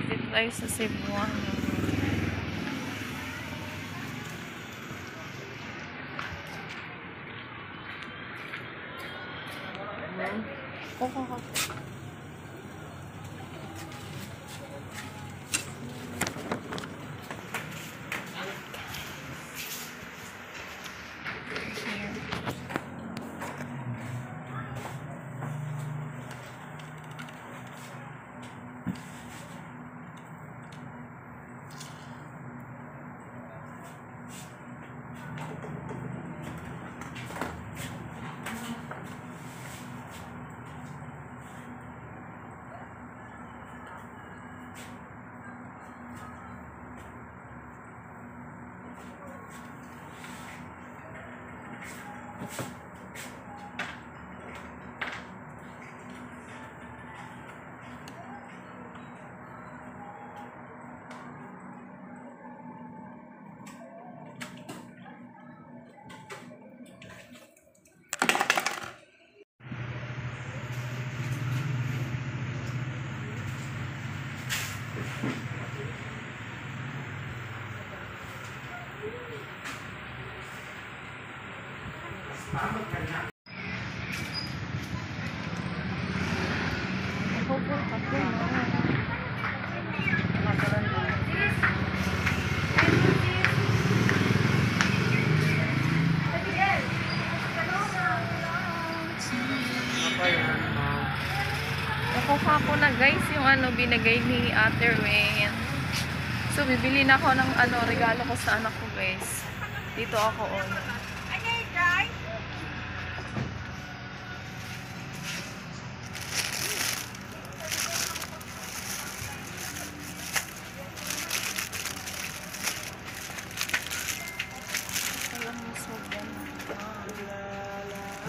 Dito tayo sa Cebuano. Nakuha ko na guys yung ano binigay ni Ate Rain. So bibili na ako ng ano regalo ko sa anak ko guys. Dito ako on.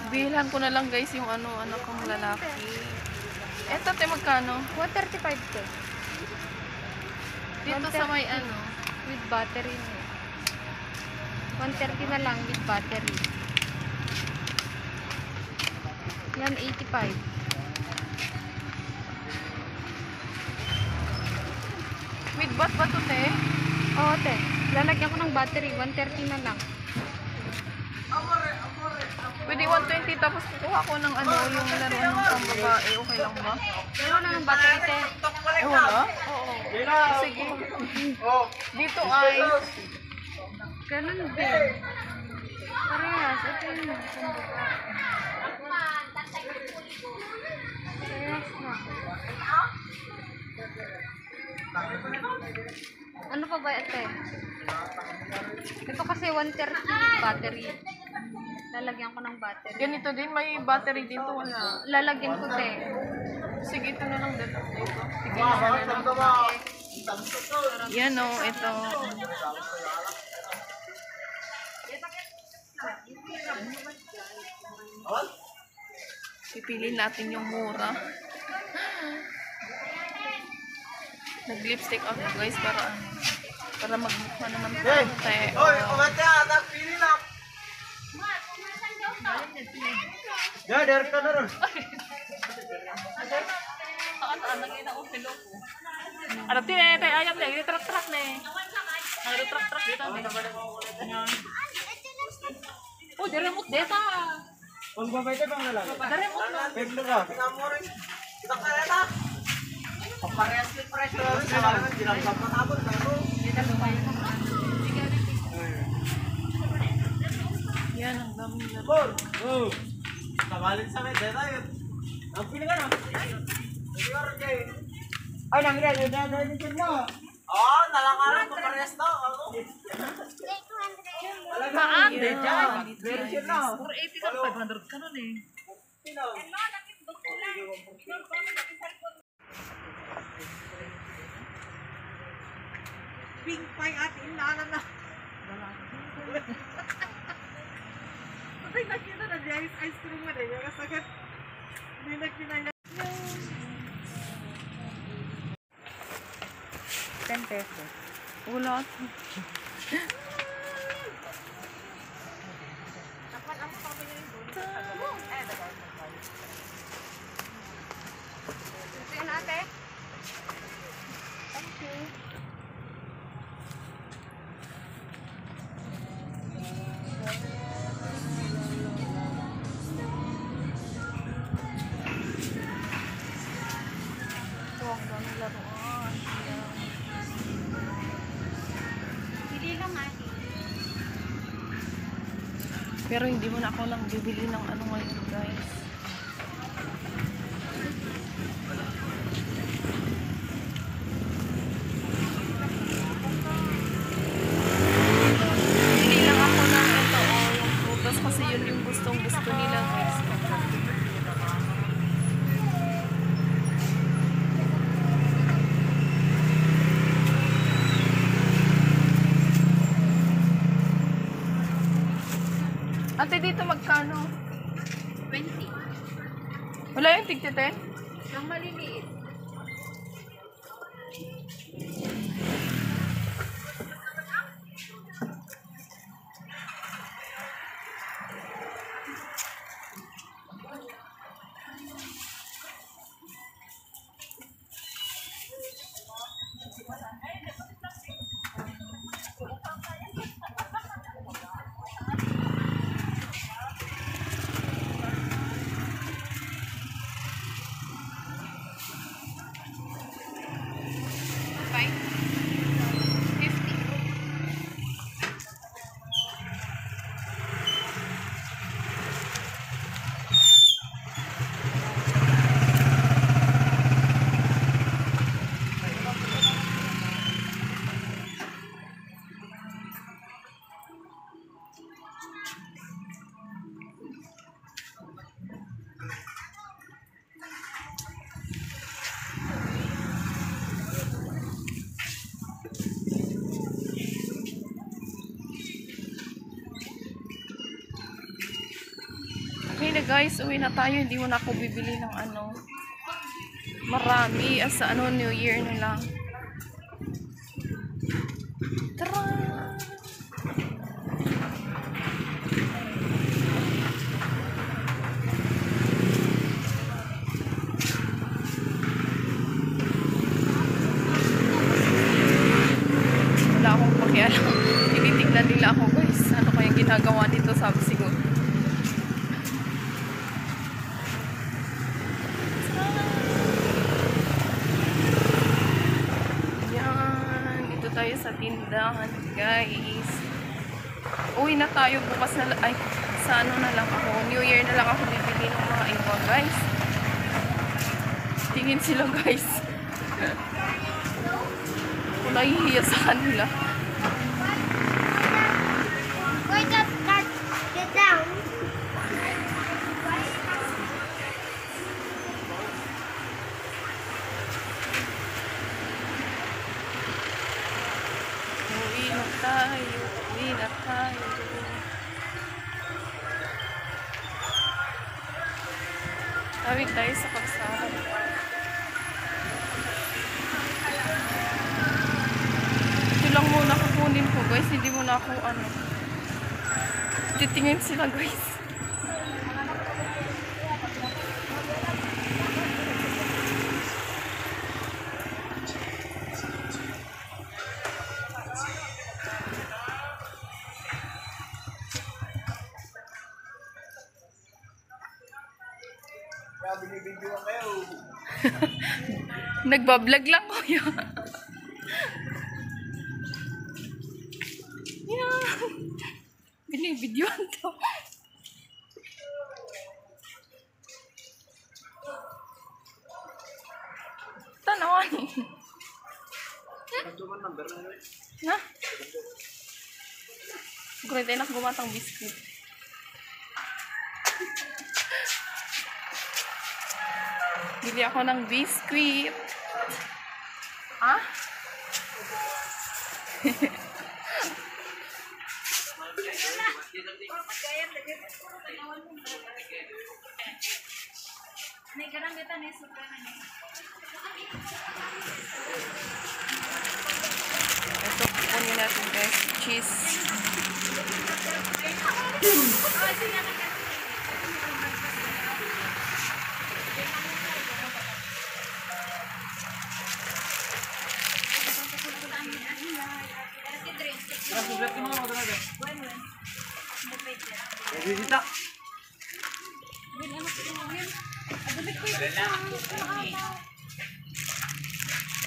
Bilhan ko na lang guys yung ano anak kong lalaki. Eto te magkano? 135 to. Dito sa may ano with battery. 130 na lang with battery. Yan 85. With bat ba to te? Oo te. Lalagyan ko ng battery. 130 na lang. Pwede 120 tapos kukuha ko ng ano yung laro ng pambabae. Okay lang ba? Meron na ng battery te. Eh wala? Oo. Sige. Dito ay Ganun din. Parehas. Ito yun. Parehas na. Ano pa ba ito? Ito kasi 130 battery. Lalagyan ko ng battery. ganito din, may battery dito wala. Lalagyan ko te. Sige, ito na lang dito. Sige na lang. Yan o, ito. Pipili natin yung mura. Nag-lipstick ako guys para magmukha naman tayo. Oy, kumate anak pili na. Ya, dari ka na ron. Ano tine, tayo ayam na, truck na eh. Ano truck dito. Oh, di remote data. Kung babay ka bang lalaki? Di remote na. Peglo ka. Kita kaya na. Parehas yung presyo. Salamat, ginagpap na tapon. Yan, ang daming laro. Bol! Oh! Kabalin sa med, tayo. Ang pili ka na. Ay, nangyari, yun mo. Oo, nalangalan, paparehas na. Maan, Version na. 480 ka, 500 ka nun eh. Pink pie at inana na. Patay nakita na di ice cream mo rin. Yung kasagad, hindi nagpinaya. 10 pesos. Wala. Ito yun ate. laruan. Ayan. Hindi lang ate. Pero hindi mo na ako nang bibili ng ano ngayon, guys. Bili lang ako ng ito, yung prutas kasi yun yung gustong gusto nila, guys. Ate, dito magkano? 20. Wala yung tig-10? Ang maliliit. Five? 50. Okay na guys, uwi na tayo. Hindi mo na ako bibili ng ano. Marami. As sa ano, New Year nila. Tara! Wala akong pakialam. Tinitignan nila ako guys. Ano kayang ginagawa dito, sabi siguro. Yan. Dito tayo sa tindahan guys. Uwi na tayo bukas na ay sa ano na lang ako. New Year na lang ako bibili ng mga iba guys. Tingin sila guys. Kung nahihiya sa kanila. Wait up, get down. Uwi na tayo. Uwi na tayo. Tawid tayo sa kalsada. Ito lang muna kukunin ko guys. Hindi mo na ako ano. Titingin sila guys. Kaya binibidyo kayo. Nagbablog lang ko yun. Yan. Binibidyoan to. Tanawan eh. Ito man number na yun. Na? Great enak gumatang biskuit. Bili ako ng biskuit. Ah? May karambitan eh, sobra na eh. Ito, kunin natin guys. Cheese. Sulat ko mga maganda. Bisita.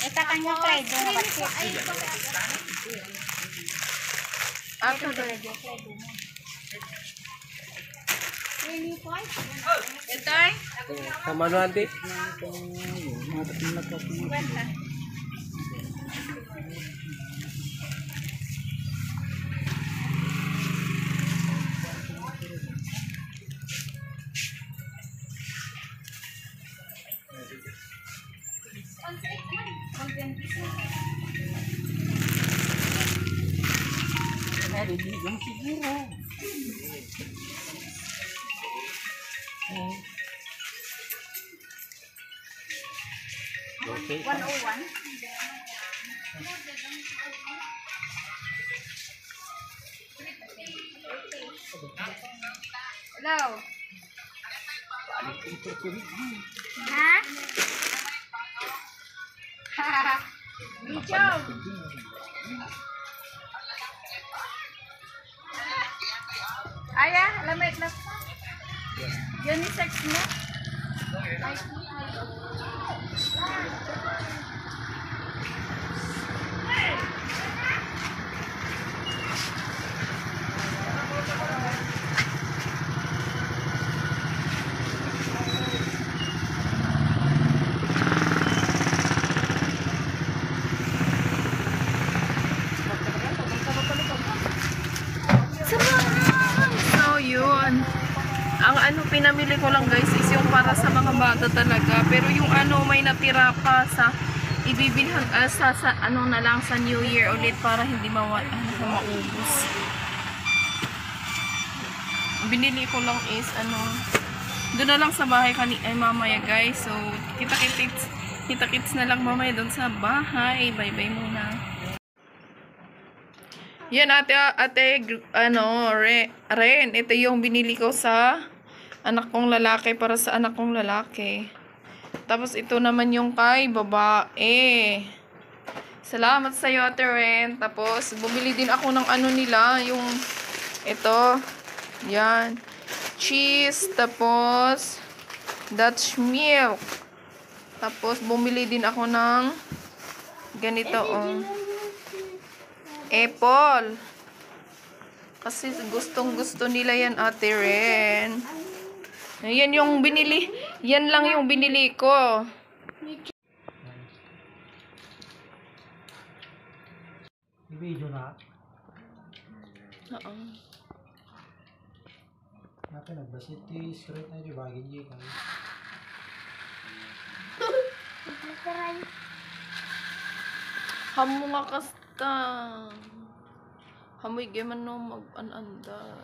Ito kanya Friday. Ate, Ito ay? Sama no, ante? Okay. 101. Hello. Ha? Video. Aya, lamit na. Unisex mo? so yun. Ang ano pinamili ko lang guys is yung para sa mga bata talaga. Pero yung ano may natira pa sa ibibilhan sa ano na lang sa New Year ulit para hindi maubos. Binili ko lang is ano doon na lang sa bahay mamaya guys. So kita-kits na lang mamaya doon sa bahay. Bye-bye muna. Yan ate, ano, Ren, ito yung binili ko sa anak kong lalaki, para sa anak kong lalaki. Tapos ito naman yung kay babae. Salamat sa iyo ate Ren. Tapos bumili din ako ng ano nila, yung ito, yan, cheese, tapos Dutch milk. Tapos bumili din ako ng ganito, oh. Apple. Kasi gustong-gusto nila yan, ate Ren. Yan yung binili. Yan lang yung binili ko. Video na. Oo. Natin nagbasit straight na yung bagay niya. Hamo nga kasta. Hamoy gaman no mag-ananda.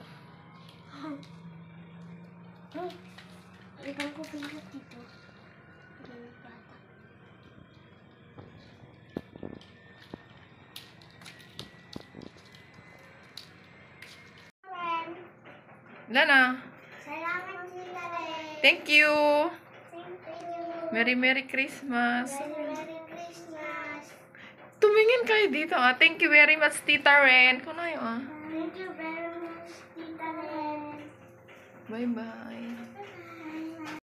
Ibang ko pinag dito. Lana. Salamat nila rin. Thank you. Thank you. Merry Christmas. Merry Christmas. Tumingin kayo dito ah. Thank you very much, Tita Ren. Kuno yun ah. Thank you very much, Tita Ren. Bye-bye.